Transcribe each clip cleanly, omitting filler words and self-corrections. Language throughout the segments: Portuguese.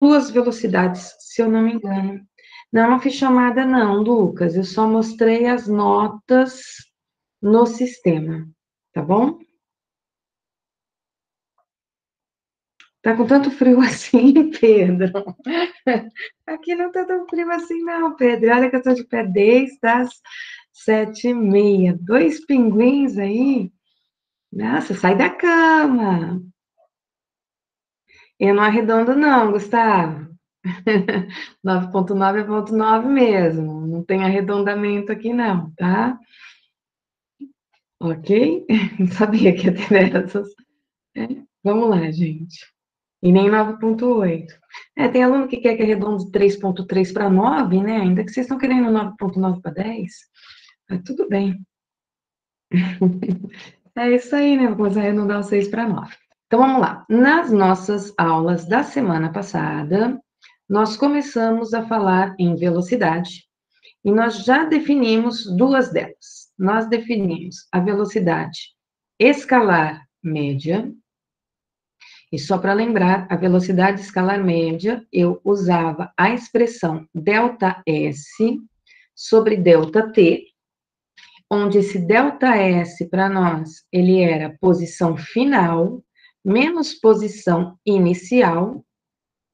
duas velocidades, se eu não me engano. Não fiz chamada não, Lucas, eu só mostrei as notas no sistema, tá bom? Tá com tanto frio assim, Pedro? Aqui não tá tão frio assim não, Pedro. Olha que eu tô de pé desde as 7h30. 2 pinguins aí. Nossa, sai da cama. Eu não arredondo não, Gustavo. 9,9 é 9,9 mesmo. Não tem arredondamento aqui não, tá? Ok? Não sabia que ia ter essas. Vamos lá, gente. E nem 9,8. Tem aluno que quer que arredonde 3,3 para 9, né? Ainda que vocês estão querendo 9,9 para 10. Mas tudo bem. É isso aí, né? Vou começar a arredondar o 6 para 9. Então, vamos lá. Nas nossas aulas da semana passada, nós começamos a falar em velocidade e nós já definimos duas delas. Nós definimos a velocidade escalar média. E só para lembrar, a velocidade escalar média, eu usava a expressão ΔS sobre ΔT, onde esse ΔS para nós, ele era posição final menos posição inicial,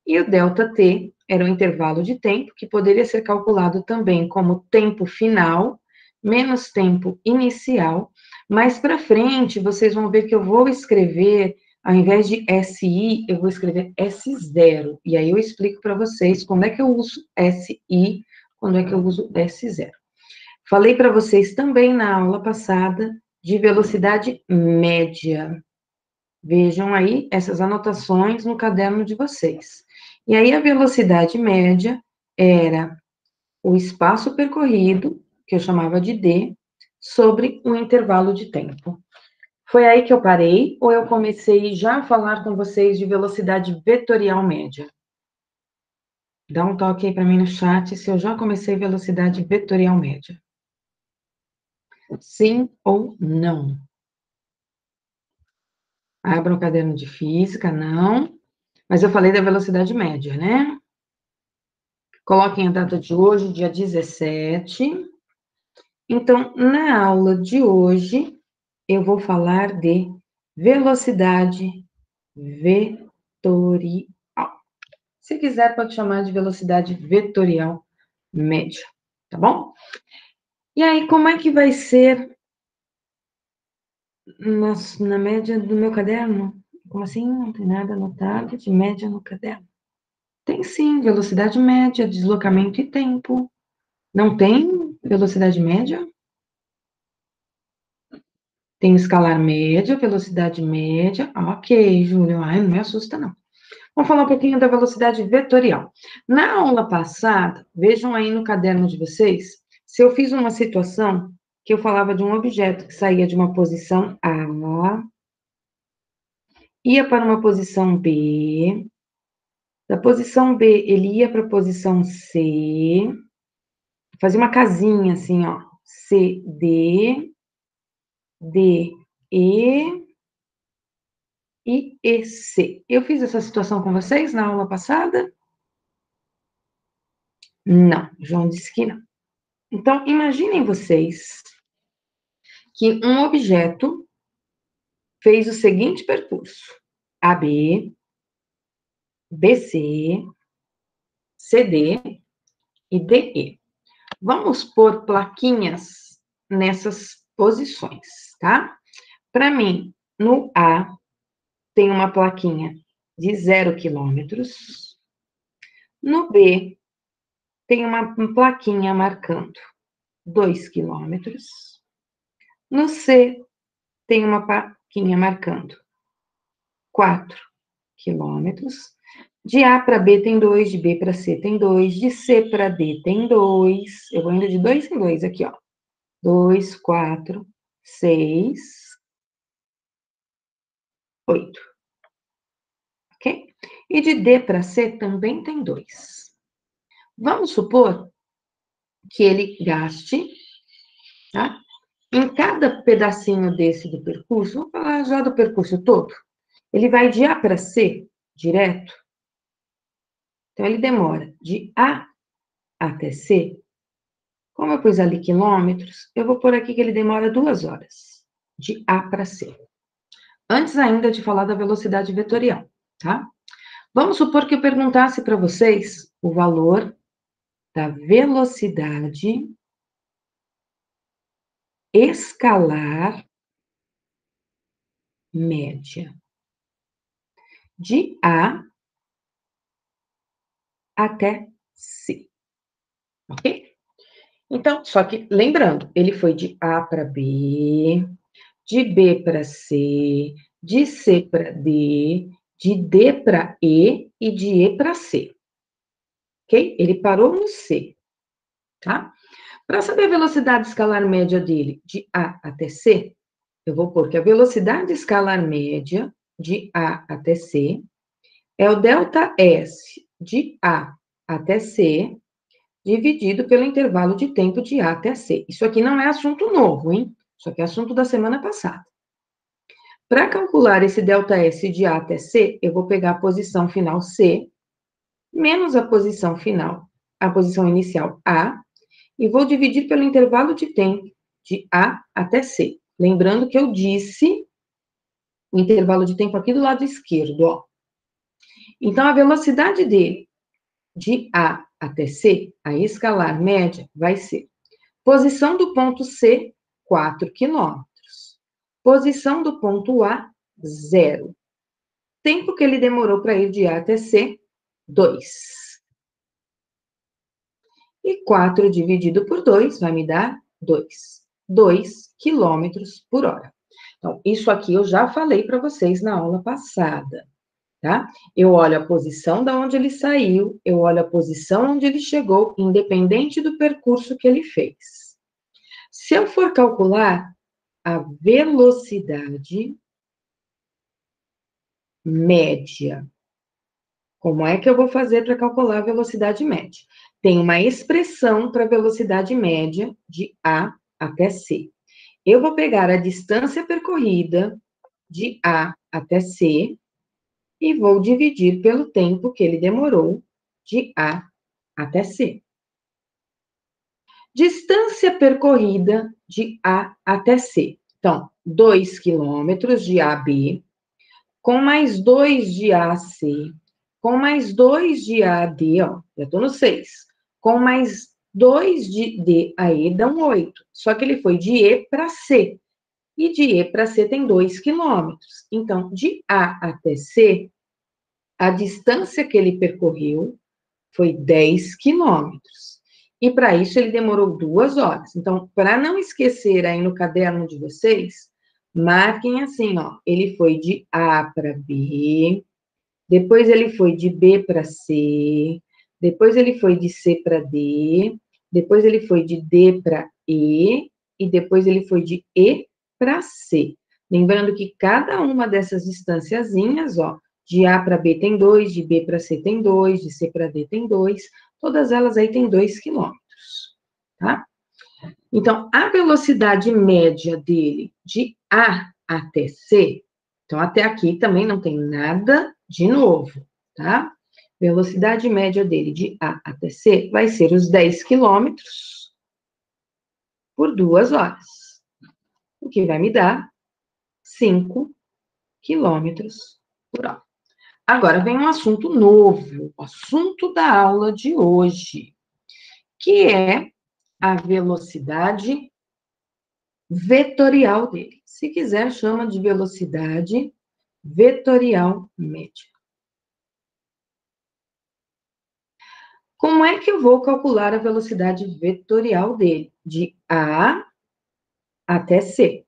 e o ΔT era o intervalo de tempo, que poderia ser calculado também como tempo final menos tempo inicial. Mais para frente, vocês vão ver que eu vou escrever, ao invés de SI, eu vou escrever S0. E aí eu explico para vocês quando é que eu uso SI, quando é que eu uso S0. Falei para vocês também na aula passada de velocidade média. Vejam aí essas anotações no caderno de vocês. E aí a velocidade média era o espaço percorrido, que eu chamava de D, sobre um intervalo de tempo. Foi aí que eu parei, ou eu comecei já a falar com vocês de velocidade vetorial média? Dá um toque aí para mim no chat se eu já comecei velocidade vetorial média. Sim ou não? Abra o caderno de física, não. Mas eu falei da velocidade média, né? Coloquem a data de hoje, dia 17. Então, na aula de hoje, eu vou falar de velocidade vetorial. Se quiser, pode chamar de velocidade vetorial média, tá bom? E aí, como é que vai ser na média do meu caderno? Como assim? Não tem nada anotado de média no caderno? Tem sim, velocidade média, deslocamento e tempo. Não tem velocidade média? Tem escalar média, velocidade média. Ok, Júlio. Ai, não me assusta, não. Vamos falar um pouquinho da velocidade vetorial. Na aula passada, vejam aí no caderno de vocês, se eu fiz uma situação que eu falava de um objeto que saía de uma posição A, ia para uma posição B, da posição B ele ia para a posição C, fazia uma casinha assim, ó, C, D, D, E e EC. Eu fiz essa situação com vocês na aula passada? Não, João disse que não. Então, imaginem vocês que um objeto fez o seguinte percurso: AB, BC, CD e DE. Vamos pôr plaquinhas nessas posições, tá? Para mim, no A, tem uma plaquinha de 0 quilômetros. No B, tem uma plaquinha marcando 2 quilômetros. No C, tem uma plaquinha marcando 4 quilômetros. De A para B tem 2, de B para C tem 2, de C para D tem 2. Eu vou indo de 2 em 2 aqui, ó. 2, 4, 6, 8. Ok? E de D para C também tem 2. Vamos supor que ele gaste, tá? Em cada pedacinho desse do percurso, vou falar já do percurso todo, ele vai de A para C direto. Então, ele demora de A até C. Como eu pus ali quilômetros, eu vou pôr aqui que ele demora 2 horas, de A para C. Antes ainda de falar da velocidade vetorial, tá? Vamos supor que eu perguntasse para vocês o valor da velocidade escalar média de A até C, ok? Então, só que lembrando, ele foi de A para B, de B para C, de C para D, de D para e de E para C, ok? Ele parou no C, tá? Para saber a velocidade escalar média dele de A até C, eu vou pôr que a velocidade escalar média de A até C é o delta S de A até C, dividido pelo intervalo de tempo de A até C. Isso aqui não é assunto novo, hein? Isso aqui é assunto da semana passada. Para calcular esse ΔS de A até C, eu vou pegar a posição final C, menos a posição final, a posição inicial A, e vou dividir pelo intervalo de tempo de A até C. Lembrando que eu disse o intervalo de tempo aqui do lado esquerdo, ó. Então, a velocidade dele de A até C, a escalar média, vai ser posição do ponto C, 4 quilômetros. Posição do ponto A, 0. Tempo que ele demorou para ir de A até C, 2. E 4 dividido por 2 vai me dar 2. 2 quilômetros por hora. Então, isso aqui eu já falei para vocês na aula passada, tá? Eu olho a posição da onde ele saiu, eu olho a posição onde ele chegou, independente do percurso que ele fez. Se eu for calcular a velocidade média, como é que eu vou fazer para calcular a velocidade média? Tem uma expressão para velocidade média de A até C. Eu vou pegar a distância percorrida de A até C e vou dividir pelo tempo que ele demorou de A até C. Distância percorrida de A até C. Então, 2 quilômetros de A a B, com mais 2 de A a C, com mais 2 de A a D, ó, já estou no 6, com mais 2 de D a E, dão 8. Só que ele foi de E para C. E de E para C tem 2 quilômetros. Então, de A até C, a distância que ele percorreu foi 10 quilômetros. E para isso ele demorou 2 horas. Então, para não esquecer aí no caderno de vocês, marquem assim, ó. Ele foi de A para B, depois ele foi de B para C, depois ele foi de C para D, depois ele foi de D para e depois ele foi de E para C. Lembrando que cada uma dessas distanciazinhas, ó, de A para B tem 2, de B para C tem 2, de C para D tem 2, todas elas aí tem 2 quilômetros, tá? Então, a velocidade média dele de A até C, então até aqui também não tem nada de novo, tá? Velocidade média dele de A até C vai ser os 10 quilômetros por 2 horas, o que vai me dar 5 quilômetros por hora. Agora vem um assunto novo, o assunto da aula de hoje, que é a velocidade vetorial dele. Se quiser, chama de velocidade vetorial média. Como é que eu vou calcular a velocidade vetorial dele? De A até C.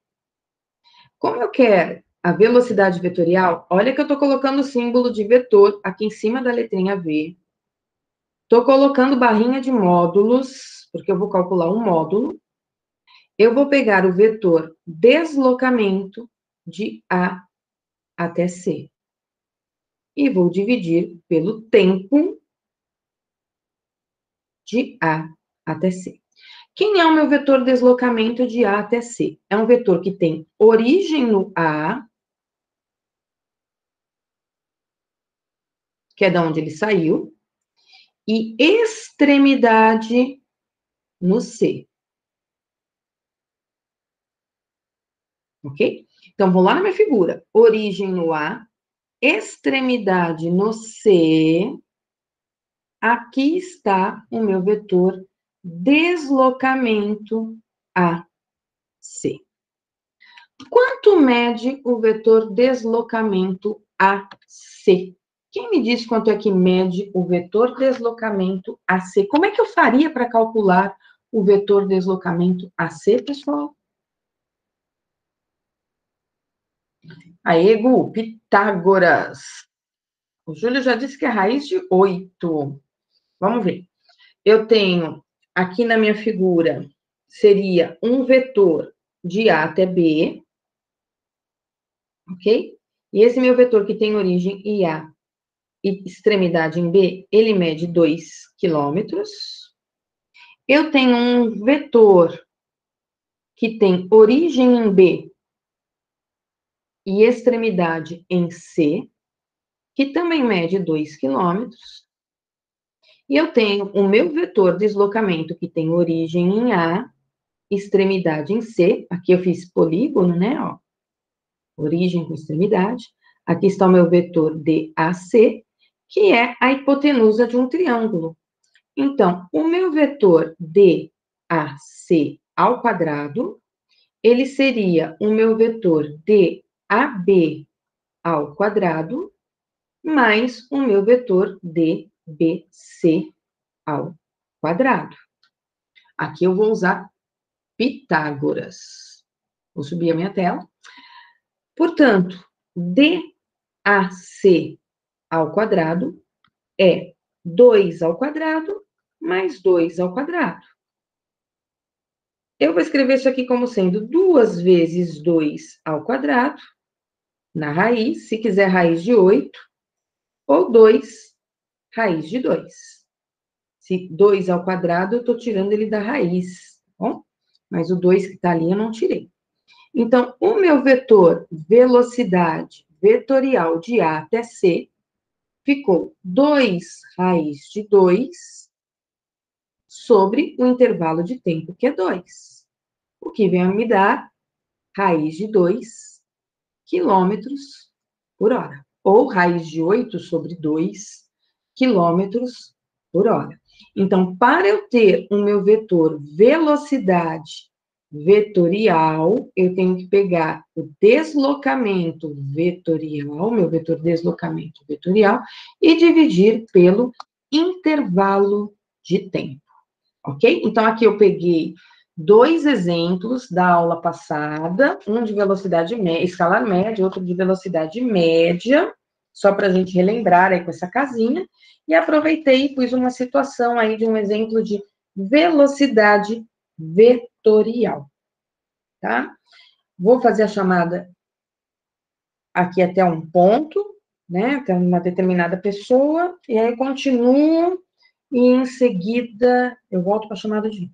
Como eu quero a velocidade vetorial, olha que eu estou colocando o símbolo de vetor aqui em cima da letrinha V. Estou colocando barrinha de módulos, porque eu vou calcular um módulo. Eu vou pegar o vetor deslocamento de A até C. E vou dividir pelo tempo de A até C. Quem é o meu vetor deslocamento de A até C? É um vetor que tem origem no A, que é de onde ele saiu, e extremidade no C. Ok? Então, vou lá na minha figura. Origem no A, extremidade no C. Aqui está o meu vetor deslocamento AC. Quanto mede o vetor deslocamento AC? Quem me diz quanto é que mede o vetor deslocamento AC? Como é que eu faria para calcular o vetor deslocamento AC, pessoal? Aí, Gu, Pitágoras. O Júlio já disse que é raiz de 8. Vamos ver. Eu tenho aqui na minha figura, seria um vetor de A até B, ok? E esse meu vetor que tem origem em A e extremidade em B, ele mede 2 quilômetros. Eu tenho um vetor que tem origem em B e extremidade em C, que também mede 2 quilômetros. E eu tenho o meu vetor deslocamento que tem origem em A, extremidade em C. Aqui eu fiz polígono, né? Ó, origem com extremidade. Aqui está o meu vetor DAC, que é a hipotenusa de um triângulo. Então, o meu vetor DAC ao quadrado, ele seria o meu vetor DAB ao quadrado, mais o meu vetor DBC ao quadrado. Aqui eu vou usar Pitágoras. Vou subir a minha tela. Portanto, DAC ao quadrado é 2 ao quadrado mais 2 ao quadrado. Eu vou escrever isso aqui como sendo 2 vezes 2 ao quadrado, na raiz, se quiser raiz de 8, ou 2 raiz de 2. Se 2 ao quadrado, eu estou tirando ele da raiz, tá bom? Mas o 2 que está ali eu não tirei. Então, o meu vetor velocidade vetorial de A até C ficou 2 raiz de 2 sobre o intervalo de tempo, que é 2. O que vem a me dar raiz de 2 quilômetros por hora. Ou raiz de 8 sobre 2 quilômetros por hora. Então, para eu ter o meu vetor velocidade vetorial, eu tenho que pegar o deslocamento vetorial, meu vetor deslocamento vetorial, e dividir pelo intervalo de tempo, ok? Então, aqui eu peguei 2 exemplos da aula passada, um de velocidade média, escalar média, outro de velocidade média, só para a gente relembrar aí com essa casinha, e aproveitei e pus uma situação aí de um exemplo de velocidade vetorial, tá? Vou fazer a chamada aqui até um ponto, né, até uma determinada pessoa, e aí eu continuo, e em seguida eu volto para a chamada de...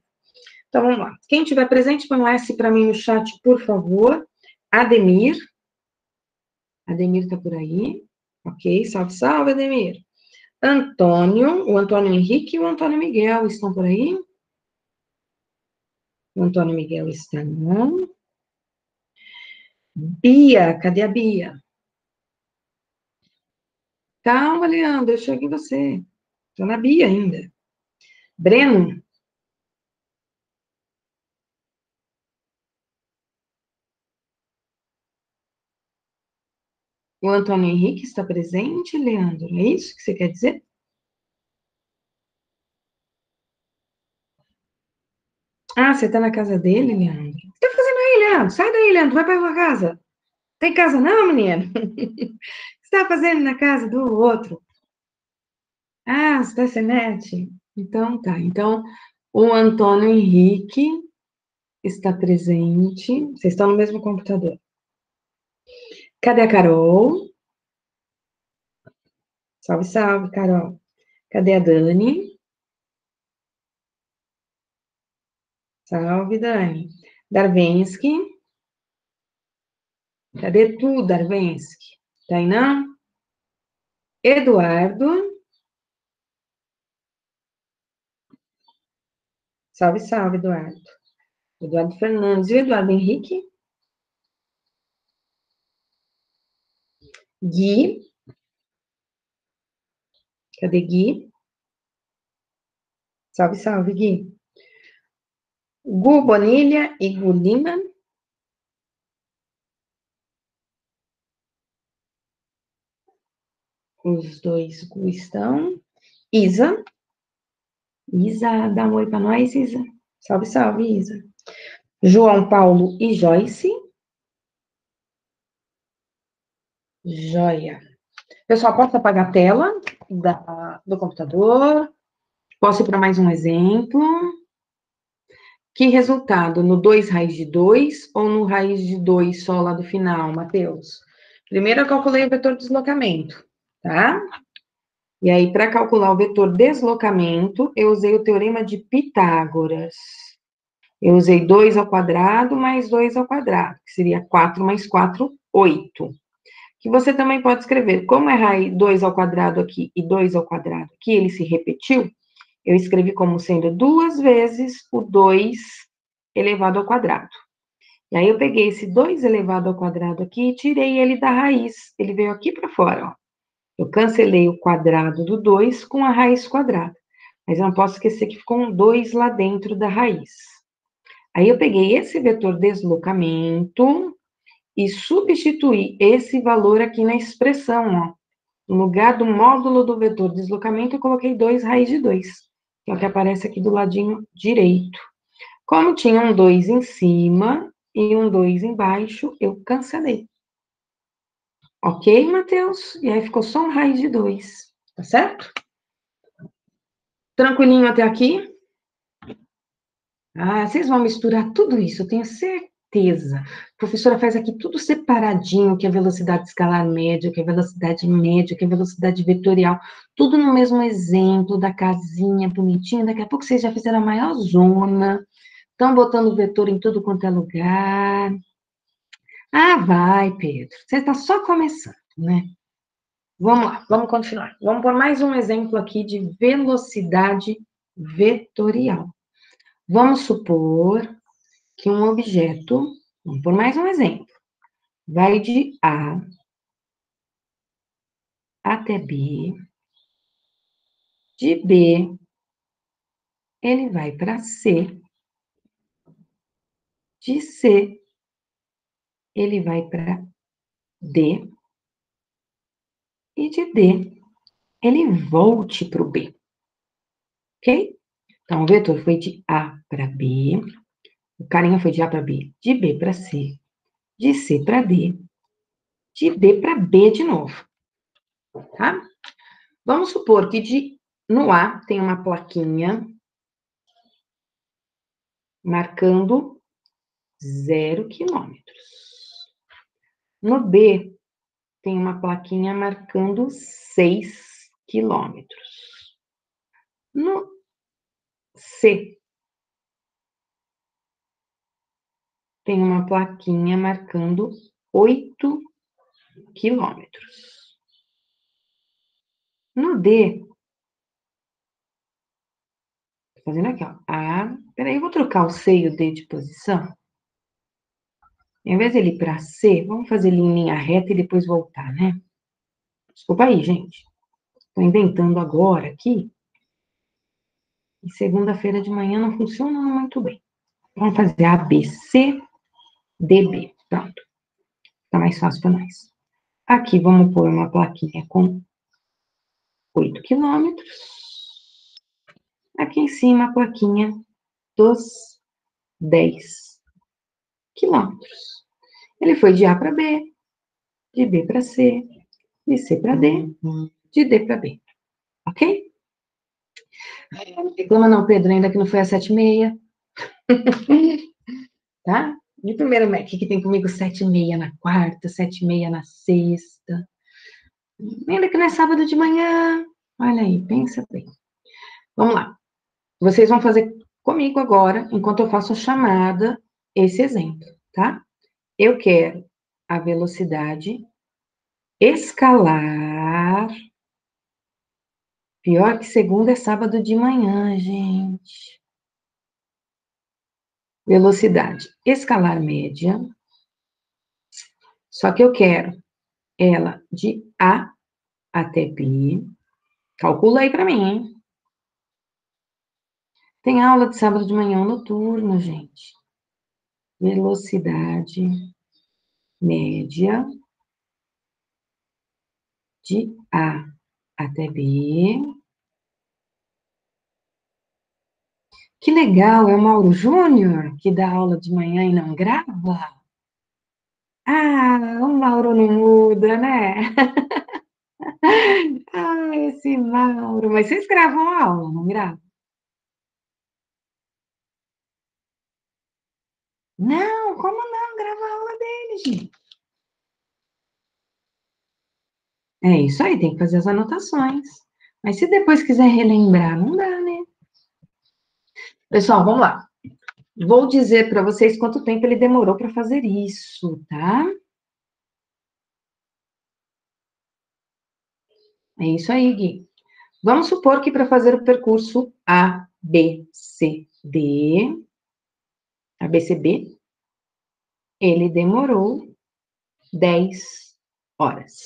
Então, vamos lá. Quem tiver presente, põe um S para mim no chat, por favor. Ademir. Ademir está por aí. Ok, salve, salve, Ademir. Antônio, o Antônio Henrique e o Antônio Miguel estão por aí? O Antônio Miguel está não. Bia, cadê a Bia? Calma, Leandro, eu chego em você. Estou na Bia ainda. Breno? O Antônio Henrique está presente, Leandro? É isso que você quer dizer? Ah, você está na casa dele, Leandro? O que você está fazendo aí, Leandro? Sai daí, Leandro, vai para sua casa. Tem casa não, menino? O que você está fazendo na casa do outro? Ah, você está sem net? Então, tá. Então, o Antônio Henrique está presente. Vocês estão no mesmo computador. Cadê a Carol? Salve, salve, Carol. Cadê a Dani? Salve, Dani. Darvensky. Cadê tu, Darvensky? Tá aí, não? Eduardo. Salve, salve, Eduardo. Eduardo Fernandes. E o Eduardo Henrique? Gui. Cadê Gui? Salve, salve, Gui. Gu Bonilha e Gu Lima. Os dois Gu estão. Isa. Isa, dá um oi para nós, Isa. Salve, salve, Isa. João Paulo e Joyce. Joia. Pessoal, posso apagar a tela do computador? Posso ir para mais um exemplo? Que resultado? No 2 raiz de 2 ou no raiz de 2 só lá do final, Matheus? Primeiro eu calculei o vetor de deslocamento, tá? E aí, para calcular o vetor deslocamento, eu usei o teorema de Pitágoras. Eu usei 2 ao quadrado mais 2 ao quadrado, que seria 4 mais 4, 8. Que você também pode escrever, como é raiz 2 ao quadrado aqui e 2 ao quadrado aqui, ele se repetiu, eu escrevi como sendo 2 vezes o 2 elevado ao quadrado. E aí eu peguei esse 2 elevado ao quadrado aqui e tirei ele da raiz. Ele veio aqui para fora, ó. Eu cancelei o quadrado do 2 com a raiz quadrada. Mas eu não posso esquecer que ficou um 2 lá dentro da raiz. Aí eu peguei esse vetor deslocamento e substituí esse valor aqui na expressão, ó. No lugar do módulo do vetor deslocamento, eu coloquei 2 raiz de 2, que é o que aparece aqui do ladinho direito. Como tinha um 2 em cima e um 2 embaixo, eu cancelei. Ok, Matheus? E aí ficou só um raiz de 2, tá certo? Tranquilinho até aqui? Ah, vocês vão misturar tudo isso, eu tenho certeza. A professora faz aqui tudo separadinho, que é velocidade escalar média, que é velocidade média, que é velocidade vetorial, tudo no mesmo exemplo da casinha bonitinha. Daqui a pouco vocês já fizeram a maior zona, estão botando vetor em tudo quanto é lugar. Ah, vai, Pedro, você está só começando, né? Vamos lá, vamos continuar. Vamos por mais um exemplo aqui de velocidade vetorial. Vamos supor que um objeto, vamos por mais um exemplo, vai de A até B, de B ele vai para C, de C ele vai para D, e de D ele volte para o B, ok? Então, o vetor foi de A para B, o carinha foi de A para B, de B para C, de C para D, de D para B de novo, tá? Vamos supor que no A tem uma plaquinha marcando 0 quilômetros. No B, tem uma plaquinha marcando 6 quilômetros. No C, tem uma plaquinha marcando 8 quilômetros. No D, tô fazendo aqui, ó. Peraí, eu vou trocar o C e o D de posição. Em vez de ele ir para C, vamos fazer ele em linha reta e depois voltar, né? Desculpa aí, gente. Estou inventando agora aqui. E segunda-feira de manhã não funciona muito bem. Vamos fazer A, B, C, D, B. Pronto. Fica mais fácil para nós. Aqui vamos pôr uma plaquinha com 8 quilômetros. Aqui em cima a plaquinha dos 10 quilômetros. Ele foi de A para B, de B para C, de C para D, de D para B. Ok? Não reclama não, Pedro, ainda que não foi às 7h30. Tá? De primeiro, Mac, que tem comigo 7h30 na quarta, 7h30 na sexta. Ainda que não é sábado de manhã. Olha aí, pensa bem. Vamos lá. Vocês vão fazer comigo agora, enquanto eu faço a chamada, esse exemplo, tá? Eu quero a velocidade escalar. Pior que segunda é sábado de manhã, gente. velocidade escalar média, só que eu quero ela de A até B. Calcula aí para mim, hein? Tem aula de sábado de manhã noturno, gente. Velocidade média de A até B. Que legal, é o Mauro Júnior que dá aula de manhã e não grava? Ah, o Mauro não muda, né? Ah, esse Mauro. Mas vocês gravam a aula, não gravam? Não, como não? Grava a aula dele, gente. É isso aí, tem que fazer as anotações. Mas se depois quiser relembrar, não dá, né? Pessoal, vamos lá. Vou dizer para vocês quanto tempo ele demorou para fazer isso, tá? É isso aí, Gui. Vamos supor que para fazer o percurso A, B, C, D, ABCB, ele demorou 10 horas.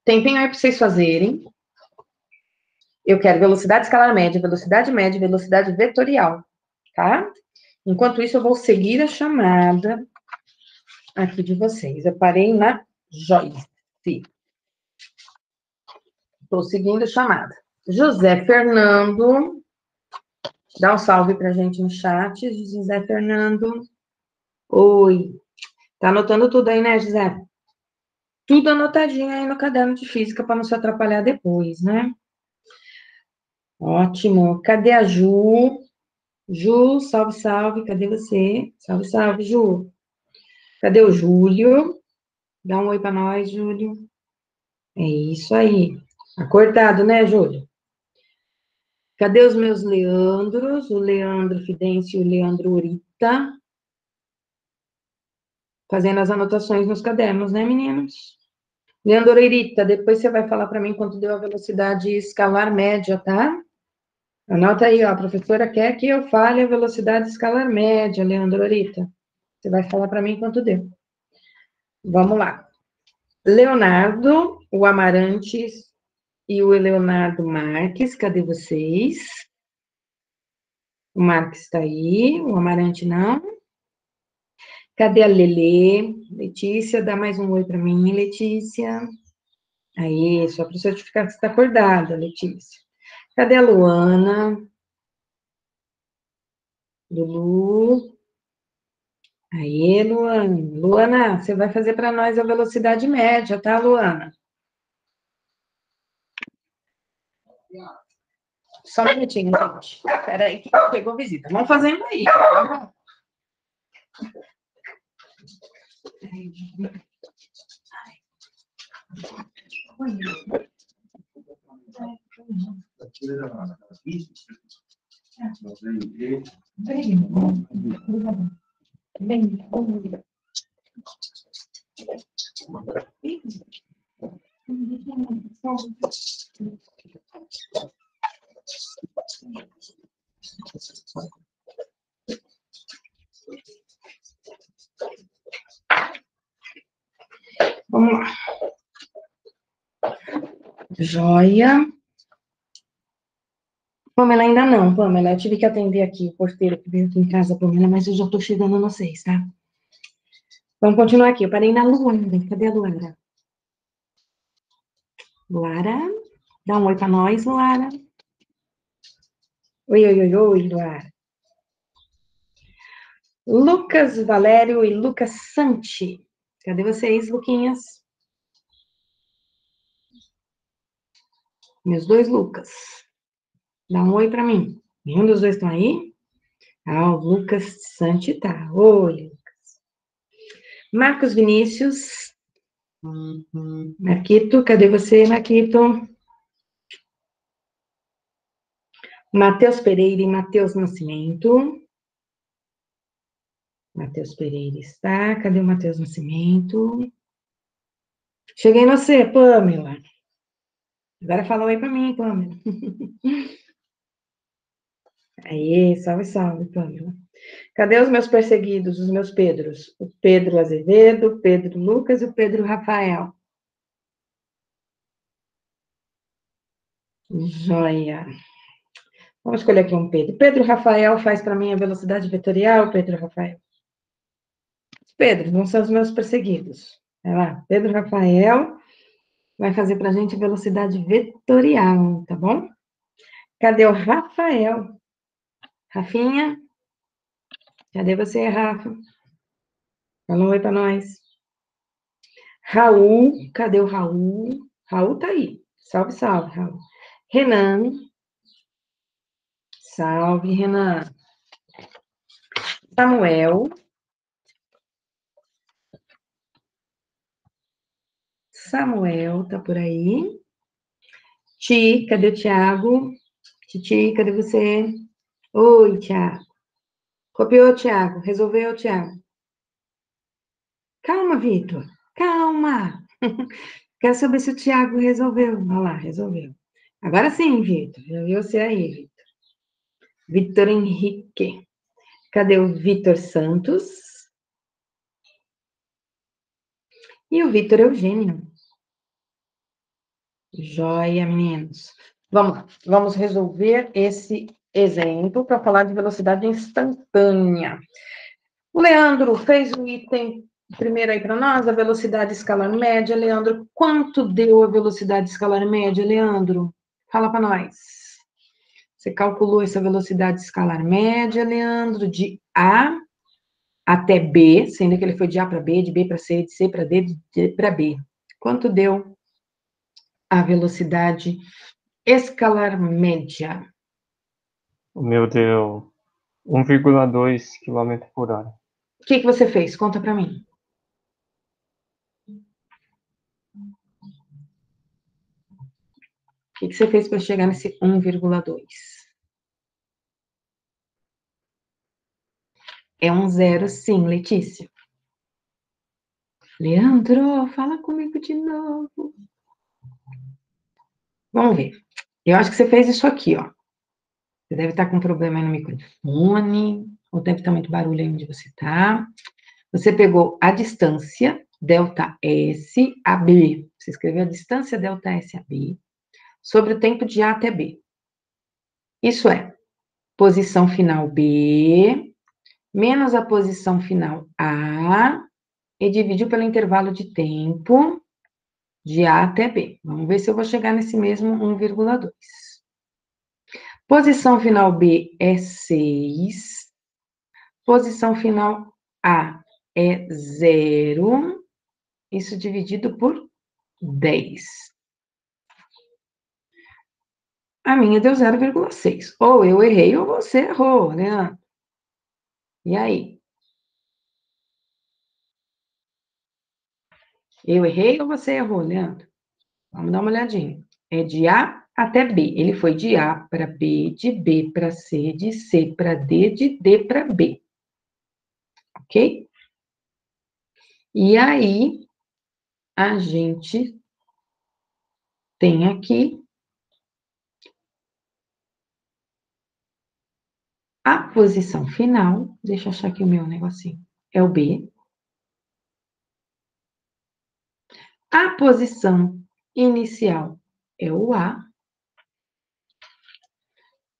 Tempinho aí para vocês fazerem. Eu quero velocidade escalar média, velocidade vetorial, tá? Enquanto isso, eu vou seguir a chamada aqui de vocês. Eu parei na Joyce. Estou seguindo a chamada. José Fernando, dá um salve para a gente no chat. José Fernando. Oi. Tá anotando tudo aí, né, José? Tudo anotadinho aí no caderno de física para não se atrapalhar depois, né? Ótimo. Cadê a Ju? Ju, salve, salve. Cadê você? Salve, salve, Ju. Cadê o Júlio? Dá um oi para nós, Júlio. É isso aí. Acordado, né, Júlio? Cadê os meus Leandros? O Leandro Fidêncio e o Leandro Urita. Fazendo as anotações nos cadernos, né, meninos? Leandro Urita, depois você vai falar para mim quanto deu a velocidade escalar média, tá? Anota aí, ó, a professora quer que eu fale a velocidade escalar média, Leandro Urita. Você vai falar para mim quanto deu. Vamos lá. Leonardo, o Amarantes e o Leonardo Marques, cadê vocês? O Marques está aí, o Amarante não. Cadê a Lelê? Letícia, dá mais um oi para mim, Letícia. Aí, só para o certificado que você está acordada, Letícia. Cadê a Luana? Lulu. Aí, Luana. Luana, você vai fazer para nós a velocidade média, tá, Luana? Só um minutinho, gente. Espera aí que pegou visita. Vamos fazendo aí. Tá? Vamos lá. Joia. Pamela, ainda não, Pamela. Eu tive que atender aqui o porteiro que veio aqui em casa, Pamela, mas eu já estou chegando no 6, tá? Vamos continuar aqui. Eu parei na Luara. Cadê a Luara? Luara? Dá um oi para nós, Luara. Oi, oi, oi, oi, Luara. Lucas Valério e Lucas Santi. Cadê vocês, Luquinhas? Meus dois Lucas. Dá um oi para mim. Nenhum dos dois estão aí? Ah, o Lucas Santi tá. Oi. Marcos Vinícius. Marquito, cadê você, Marquito? Matheus Pereira e Matheus Nascimento. Matheus Pereira está. Cadê o Matheus Nascimento? Cheguei no C, Pamela. Agora fala oi para mim, Pamela. Aê, salve, salve, Pamela. Cadê os meus perseguidos, os meus Pedros? O Pedro Azevedo, o Pedro Lucas e o Pedro Rafael. Joia. Vamos escolher aqui um Pedro. Pedro Rafael faz para mim a velocidade vetorial, Pedro Rafael. Pedro, não são os meus perseguidos. Vai lá, Pedro Rafael vai fazer para a gente velocidade vetorial, tá bom? Cadê o Rafael? Rafinha? Cadê você, Rafa? Fala um oi para nós. Raul, cadê o Raul? Raul tá aí. Salve, salve, Raul. Renan. Salve, Renan. Samuel. Samuel tá por aí. Ti, cadê o Thiago? Titi, cadê você? Oi, Thiago. Copiou, Thiago. Resolveu, Thiago. Calma, Vitor. Calma. Quero saber se o Thiago resolveu. Olha lá, resolveu. Agora sim, Vitor. Já viu você aí, Vitor. Vitor Henrique. Cadê o Vitor Santos? E o Vitor Eugênio. Joia, meninos. Vamos lá. Vamos resolver esse exemplo para falar de velocidade instantânea. O Leandro fez o item primeiro aí para nós, a velocidade escalar média. Leandro, quanto deu a velocidade escalar média, Leandro? Fala para nós. Você calculou essa velocidade escalar média, Leandro, de A até B, sendo que ele foi de A para B, de B para C, de C para D, de D para B. Quanto deu a velocidade escalar média? O meu deu 1,2 km por hora. O que você fez? Conta para mim. O que você fez para chegar nesse 1,2? É um zero, sim, Letícia. Leandro, fala comigo de novo. Vamos ver. Eu acho que você fez isso aqui, ó. Você deve estar com problema aí no microfone, ou deve estar muito barulho aí onde você está. Você pegou a distância, delta S a B. Você escreveu a distância delta S a B sobre o tempo de A até B. Isso é, posição final B menos a posição final A e dividiu pelo intervalo de tempo de A até B. Vamos ver se eu vou chegar nesse mesmo 1,2. Posição final B é 6. Posição final A é 0. Isso dividido por 10. A minha deu 0,6. Ou eu errei ou você errou, né? E aí? Eu errei ou você errou, Leandro? Vamos dar uma olhadinha. É de A até B. Ele foi de A para B, de B para C, de C para D, de D para B. Ok? E aí, a gente tem aqui a posição final. Deixa eu achar aqui o meu negocinho. É o B. A posição inicial é o A.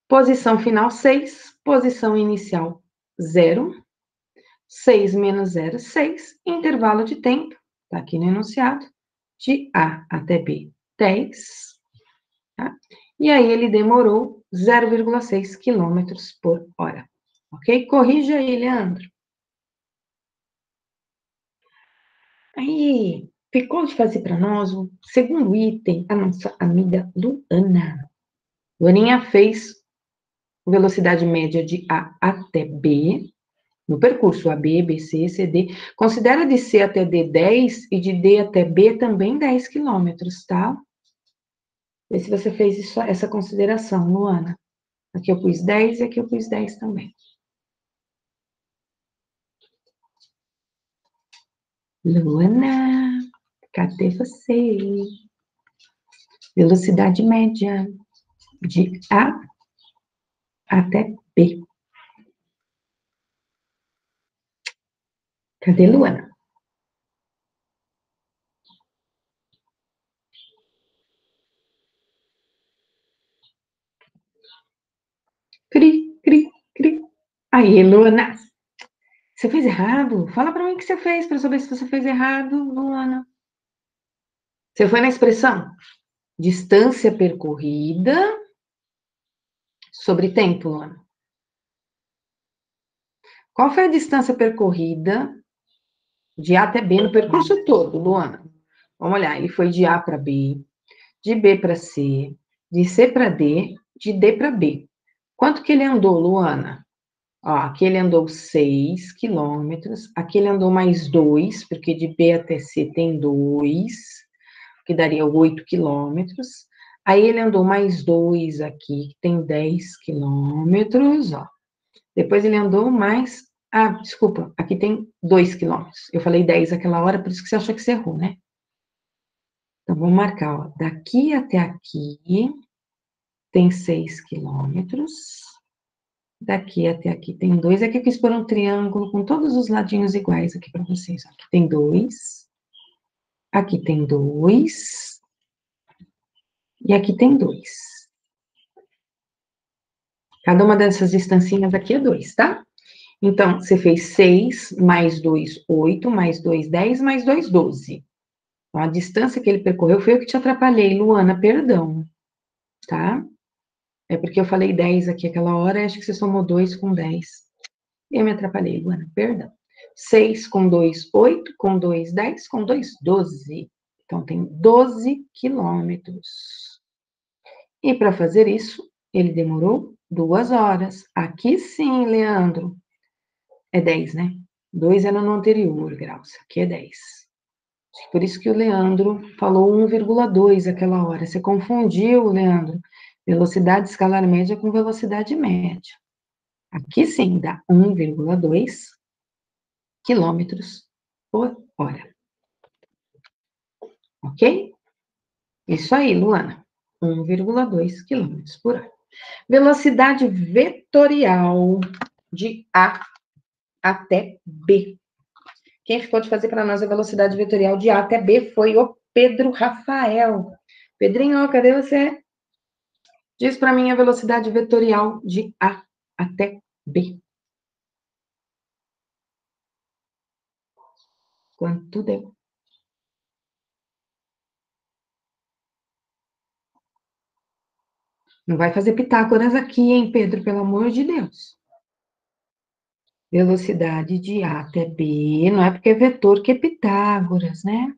Posição final, 6. Posição inicial, 0. 6 menos 0, 6. Intervalo de tempo, está aqui no enunciado, de A até B, 10. Tá? E aí ele demorou 0,6 quilômetros por hora. Ok? Corrija aí, Leandro. Aí, ficou de fazer para nós o segundo item, a nossa amiga Luana. Luaninha fez velocidade média de A até B, no percurso AB, BC, CD. Considera de C até D 10 e de D até B também 10 quilômetros, tá? Vê se você fez isso, essa consideração, Luana. Aqui eu pus 10 e aqui eu pus 10 também. Luana, cadê você? Velocidade média de A até B. Cadê Luana? Cri, cri, cri. Aí, Luana. Você fez errado? Fala para mim o que você fez para saber se você fez errado, Luana. Você foi na expressão distância percorrida sobre tempo, Luana. Qual foi a distância percorrida de A até B no percurso todo, Luana? Vamos olhar, ele foi de A para B, de B para C, de C para D, de D para B. Quanto que ele andou, Luana? Ó, aqui ele andou 6 quilômetros, aqui ele andou mais 2, porque de B até C tem 2, que daria 8 quilômetros. Aí ele andou mais 2 aqui, que tem 10 quilômetros, ó. Depois ele andou mais... Ah, desculpa, aqui tem 2 quilômetros. Eu falei 10 aquela hora, por isso que você achou que você errou, né? Então, vamos marcar, ó. Daqui até aqui tem 6 quilômetros. Daqui até aqui tem 2. Aqui eu quis pôr um triângulo com todos os ladinhos iguais aqui para vocês. Aqui tem 2. Aqui tem 2. E aqui tem 2. Cada uma dessas distancinhas aqui é 2, tá? Então, você fez 6, mais 2, 8, mais 2, 10, mais 2, 12. Então, a distância que ele percorreu foi eu que te atrapalhei, Luana, perdão, tá? É porque eu falei 10 aqui aquela hora, acho que você somou 2 com 10. Eu me atrapalhei, Luana, perdão. 6 com 2, 8, com 2, 10, com 2, 12. Então, tem 12 quilômetros. E para fazer isso, ele demorou 2 horas. Aqui sim, Leandro. É 10, né? 2 era no anterior, Graus. Aqui é 10. Por isso que o Leandro falou 1,2 aquela hora. Você confundiu, Leandro, velocidade escalar média com velocidade média. Aqui sim dá 1,2 quilômetros por hora. Ok? Isso aí, Luana. 1,2 quilômetros por hora. Velocidade vetorial de A até B. Quem ficou de fazer para nós a velocidade vetorial de A até B foi o Pedro Rafael. Pedrinho, cadê você? Diz para mim a velocidade vetorial de A até B. Quanto deu? Não vai fazer Pitágoras aqui, hein, Pedro? Pelo amor de Deus. Velocidade de A até B, não é porque é vetor que é Pitágoras, né?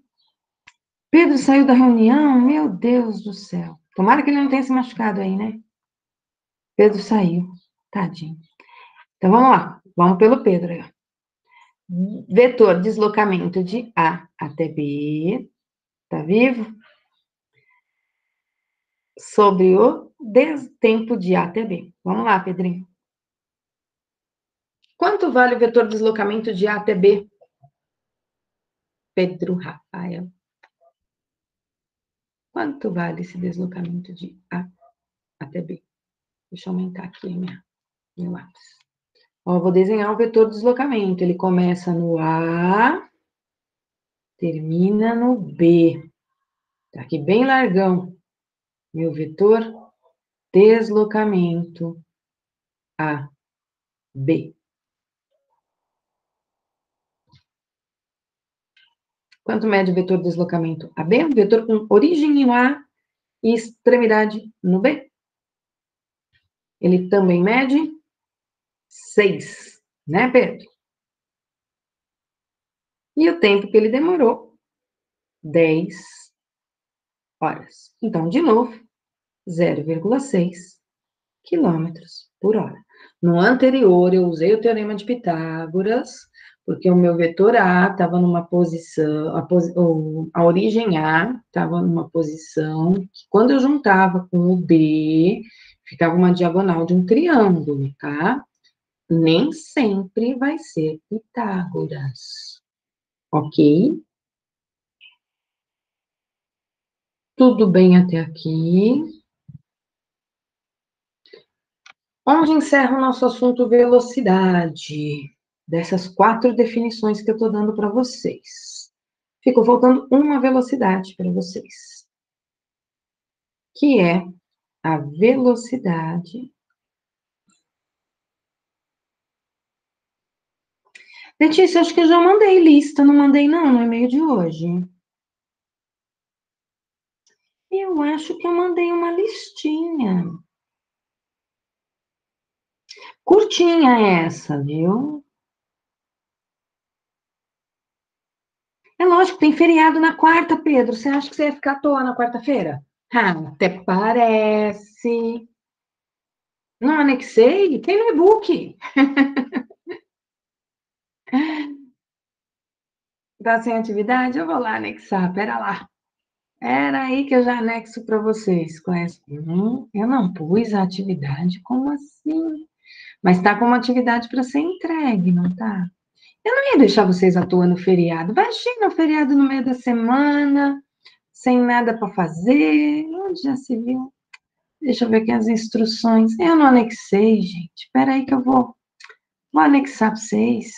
Pedro saiu da reunião? Meu Deus do céu. Tomara que ele não tenha se machucado aí, né? Pedro saiu. Tadinho. Então, vamos lá. Vamos pelo Pedro aí. Vetor deslocamento de A até B. Tá vivo? Sobre o tempo de A até B. Vamos lá, Pedrinho. Quanto vale o vetor deslocamento de A até B? Pedro Rafael. Quanto vale esse deslocamento de A até B? Deixa eu aumentar aqui meu lápis. Ó, vou desenhar o vetor deslocamento. Ele começa no A, termina no B. Tá aqui bem largão. Meu vetor deslocamento A, B. Quanto mede o vetor deslocamento AB? Um vetor com origem no A e extremidade no B. Ele também mede 6, né, Pedro? E o tempo que ele demorou, 10 horas. Então, de novo, 0,6 quilômetros por hora. No anterior, eu usei o teorema de Pitágoras, porque o meu vetor A estava numa posição, a origem A estava numa posição que, quando eu juntava com o B, ficava uma diagonal de um triângulo, tá? Nem sempre vai ser Pitágoras, ok? Tudo bem até aqui? Onde encerra o nosso assunto velocidade? Dessas 4 definições que eu estou dando para vocês. Ficou faltando uma velocidade para vocês, que é a velocidade. Letícia, acho que eu já mandei lista, não mandei não, no e-mail de hoje. Eu acho que eu mandei uma listinha. Curtinha essa, viu? É lógico, tem feriado na quarta, Pedro. Você acha que você ia ficar à toa na quarta-feira? Ah, até parece. Não anexei? Tem no e-book. Tá sem atividade? Eu vou lá anexar, pera lá. Era aí que eu já anexo para vocês. Conhece? Eu não pus a atividade, como assim? Mas tá com uma atividade para ser entregue, não tá? Eu não ia deixar vocês à toa no feriado. Imagina o feriado no meio da semana, sem nada para fazer. Onde já se viu? Deixa eu ver aqui as instruções. Eu não anexei, gente. Espera aí que eu vou anexar para vocês.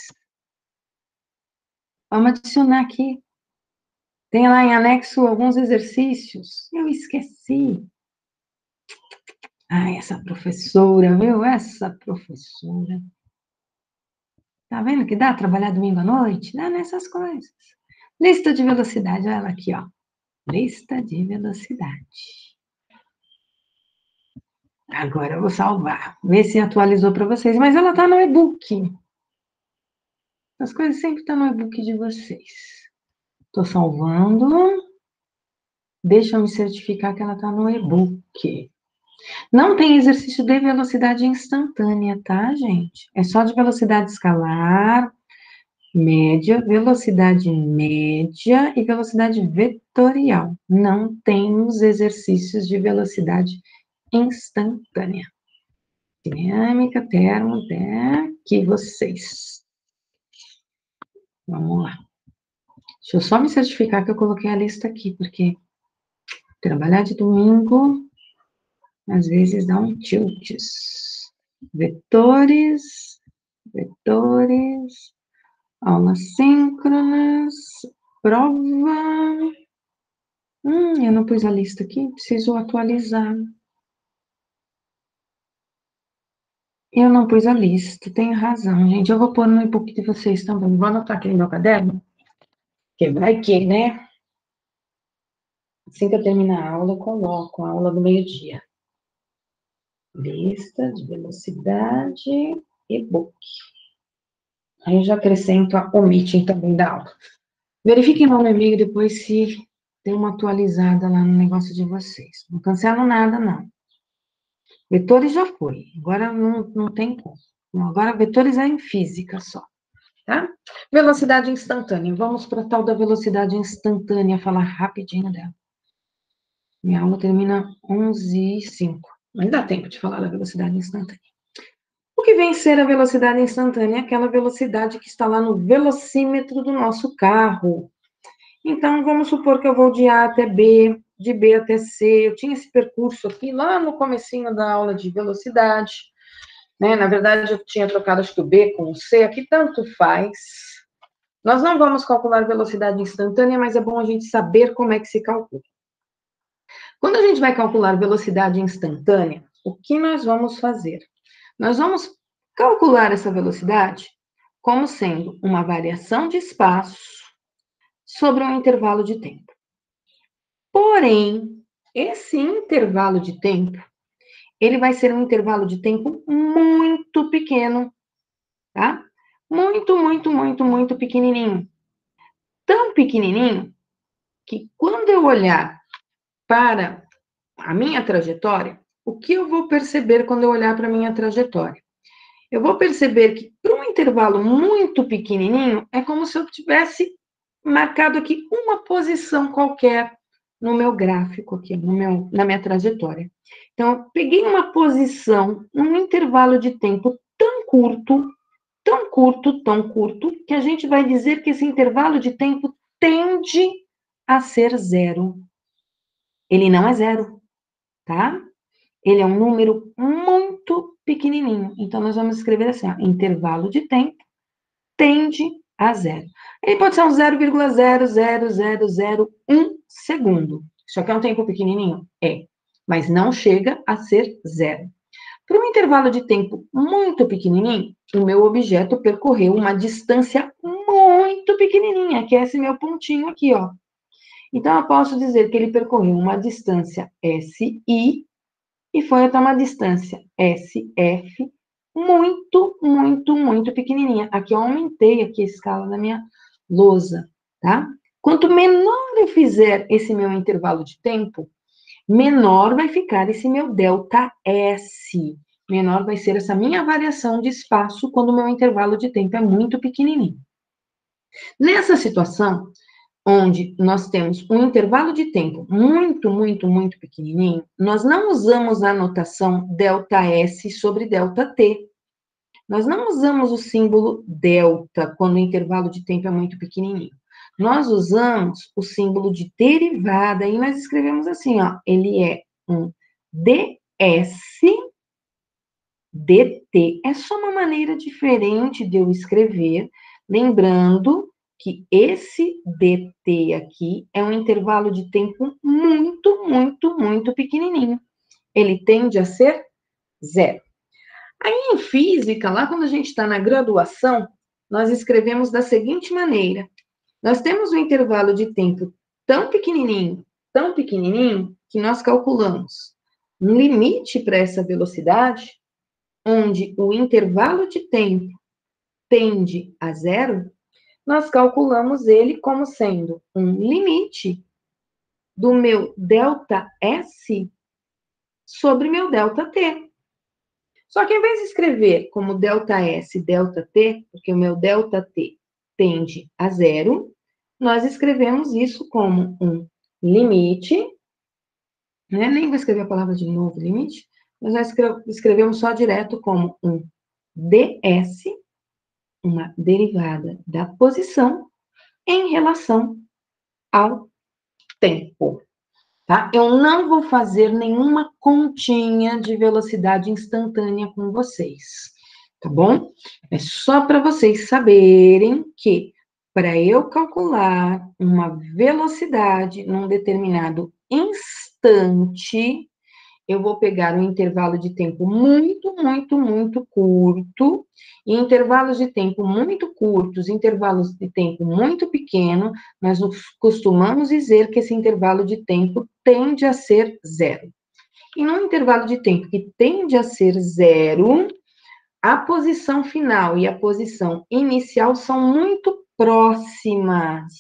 Vamos adicionar aqui. Tem lá em anexo alguns exercícios. Eu esqueci. Ai, essa professora, viu? Essa professora. Tá vendo que dá trabalhar domingo à noite? Dá nessas coisas. Lista de velocidade, olha ela aqui, ó. Lista de velocidade. Agora eu vou salvar. Ver se atualizou para vocês. Mas ela tá no e-book. As coisas sempre estão no e-book de vocês. Estou salvando. Deixa eu me certificar que ela está no e-book. Não tem exercício de velocidade instantânea, tá, gente? É só de velocidade escalar, média, velocidade média e velocidade vetorial. Não tem os exercícios de velocidade instantânea. Dinâmica, termo, aqui vocês. Vamos lá. Deixa eu só me certificar que eu coloquei a lista aqui, porque trabalhar de domingo às vezes dá um tilts. Vetores, aulas síncronas, prova. Eu não pus a lista aqui, preciso atualizar. Eu não pus a lista, tenho razão, gente. Eu vou pôr no e-book de vocês também. Vou anotar aqui no meu caderno, que vai que, né? Assim que eu terminar a aula, eu coloco a aula do meio-dia. Lista de velocidade, e-book. Aí eu já acrescento o meeting também da aula. Verifiquem lá no e-mail depois se tem uma atualizada lá no negócio de vocês. Não cancelo nada, não. Vetores já foi, agora não tem como. Agora vetores é em física só, tá? Velocidade instantânea. Vamos para a tal da velocidade instantânea, falar rapidinho dela. Minha aula termina 11h05. Mas dá tempo de falar da velocidade instantânea. O que vem ser a velocidade instantânea? É aquela velocidade que está lá no velocímetro do nosso carro. Então, vamos supor que eu vou de A até B, de B até C. Eu tinha esse percurso aqui lá no comecinho da aula de velocidade, né? Na verdade, eu tinha trocado, acho que o B com o C, aqui tanto faz. Nós não vamos calcular velocidade instantânea, mas é bom a gente saber como é que se calcula. Quando a gente vai calcular velocidade instantânea, o que nós vamos fazer? Nós vamos calcular essa velocidade como sendo uma variação de espaço sobre um intervalo de tempo. Porém, esse intervalo de tempo, ele vai ser um intervalo de tempo muito pequeno, tá? Muito pequenininho. Tão pequenininho que quando eu olhar para a minha trajetória, o que eu vou perceber quando eu olhar para a minha trajetória? Eu vou perceber que para um intervalo muito pequenininho, é como se eu tivesse marcado aqui uma posição qualquer no meu gráfico aqui, na minha trajetória. Então, eu peguei uma posição, um intervalo de tempo tão curto, que a gente vai dizer que esse intervalo de tempo tende a ser zero. Ele não é zero, tá? Ele é um número muito pequenininho. Então, nós vamos escrever assim, ó, intervalo de tempo tende a zero. Ele pode ser um 0,00001 segundo. Isso aqui é um tempo pequenininho? É, mas não chega a ser zero. Para um intervalo de tempo muito pequenininho, o meu objeto percorreu uma distância muito pequenininha, que é esse meu pontinho aqui, ó. Então, eu posso dizer que ele percorreu uma distância SI e foi até uma distância SF muito, muito, muito pequenininha. Aqui eu aumentei aqui a escala da minha lousa, tá? Quanto menor eu fizer esse meu intervalo de tempo, menor vai ficar esse meu delta S. Menor vai ser essa minha variação de espaço quando o meu intervalo de tempo é muito pequenininho. Nessa situação, onde nós temos um intervalo de tempo muito, muito, muito pequenininho, nós não usamos a notação ΔS sobre ΔT. Nós não usamos o símbolo delta quando o intervalo de tempo é muito pequenininho. Nós usamos o símbolo de derivada e nós escrevemos assim, ó, ele é um ds dt. É só uma maneira diferente de eu escrever, lembrando que esse dt aqui é um intervalo de tempo muito, muito, muito pequenininho. Ele tende a ser zero. Aí, em física, lá quando a gente está na graduação, nós escrevemos da seguinte maneira. Nós temos um intervalo de tempo tão pequenininho, que nós calculamos um limite para essa velocidade, onde o intervalo de tempo tende a zero, nós calculamos ele como sendo um limite do meu delta S sobre meu delta T. Só que, em vez de escrever como delta S, delta T, porque o meu delta T tende a zero, nós escrevemos isso como um limite, né? Nem vou escrever a palavra de novo, limite, nós escrevemos só direto como um ds, uma derivada da posição, em relação ao tempo. Tá? Eu não vou fazer nenhuma continha de velocidade instantânea com vocês, tá bom? É só para vocês saberem que para eu calcular uma velocidade num determinado instante, eu vou pegar um intervalo de tempo muito, muito, muito curto, e intervalos de tempo muito curtos, intervalos de tempo muito pequeno, nós costumamos dizer que esse intervalo de tempo tende a ser zero. E num intervalo de tempo que tende a ser zero, a posição final e a posição inicial são muito próximas,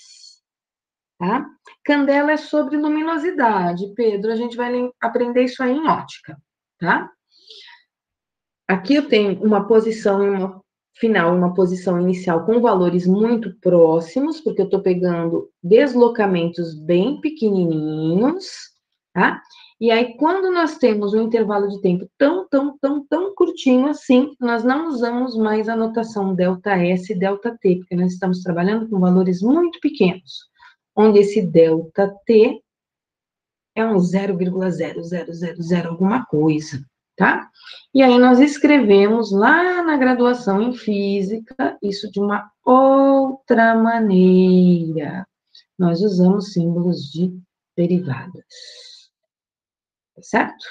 tá? Candela é sobre luminosidade, Pedro, a gente vai aprender isso aí em ótica, tá? Aqui eu tenho uma posição e uma final, uma posição inicial com valores muito próximos, porque eu estou pegando deslocamentos bem pequenininhos, tá? E aí, quando nós temos um intervalo de tempo tão curtinho assim, nós não usamos mais a notação ΔS e ΔT, porque nós estamos trabalhando com valores muito pequenos, onde esse ΔT é um 0,0000 alguma coisa, tá? E aí nós escrevemos lá na graduação em física isso de uma outra maneira. Nós usamos símbolos de derivadas. Tá certo?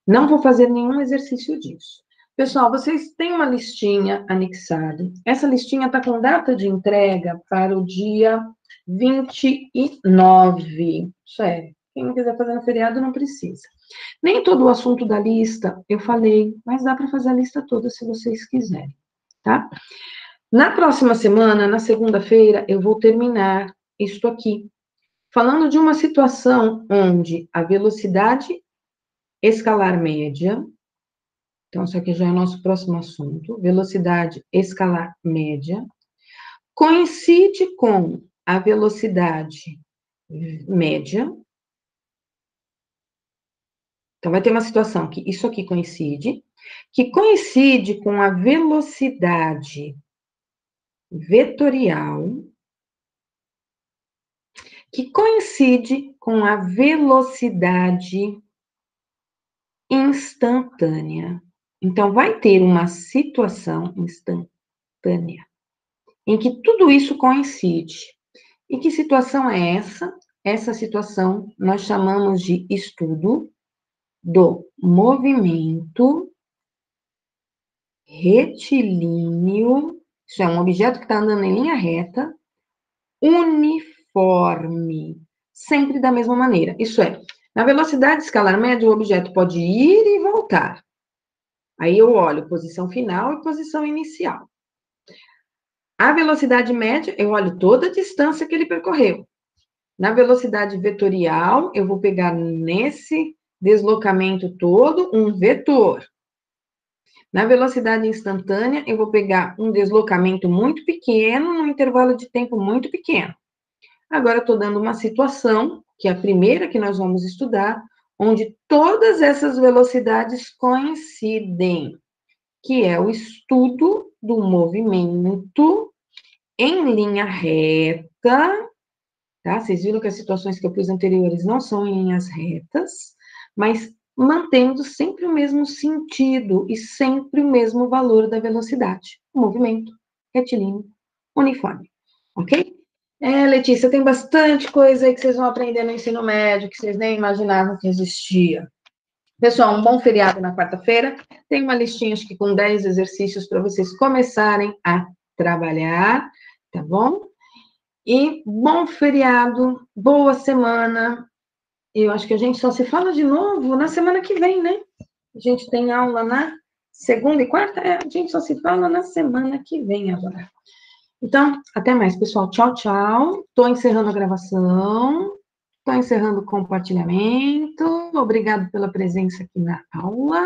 Não vou fazer nenhum exercício disso. Pessoal, vocês têm uma listinha anexada. Essa listinha está com data de entrega para o dia 29. Sério. Quem não quiser fazer no feriado, não precisa. Nem todo o assunto da lista eu falei, mas dá para fazer a lista toda se vocês quiserem, tá? Na próxima semana, na segunda-feira, eu vou terminar isto aqui, falando de uma situação onde a velocidade escalar média, então isso aqui já é o nosso próximo assunto, velocidade escalar média, coincide com a velocidade média. Então, vai ter uma situação que isso aqui coincide, que coincide com a velocidade vetorial, que coincide com a velocidade instantânea. Então, vai ter uma situação instantânea em que tudo isso coincide. E que situação é essa? Essa situação nós chamamos de estudo do movimento retilíneo. Isso é um objeto que está andando em linha reta, uniforme, sempre da mesma maneira. Isso é, na velocidade escalar média, o objeto pode ir e voltar. Aí eu olho posição final e posição inicial. A velocidade média, eu olho toda a distância que ele percorreu. Na velocidade vetorial, eu vou pegar nesse deslocamento todo um vetor. Na velocidade instantânea, eu vou pegar um deslocamento muito pequeno, num intervalo de tempo muito pequeno. Agora, estou dando uma situação, que é a primeira que nós vamos estudar, onde todas essas velocidades coincidem, que é o estudo do movimento em linha reta, tá? Vocês viram que as situações que eu pus anteriores não são em linhas retas, mas mantendo sempre o mesmo sentido e sempre o mesmo valor da velocidade. Movimento retilíneo uniforme, ok? Letícia, tem bastante coisa aí que vocês vão aprender no ensino médio, que vocês nem imaginavam que existia. Pessoal, um bom feriado na quarta-feira. Tem uma listinha, acho que com 10 exercícios para vocês começarem a trabalhar, tá bom? E bom feriado, boa semana. Eu acho que a gente só se fala de novo na semana que vem, né? A gente tem aula na segunda e quarta, a gente só se fala na semana que vem agora. Então, até mais, pessoal. Tchau, tchau. Estou encerrando a gravação. Estou encerrando o compartilhamento. Obrigado pela presença aqui na aula.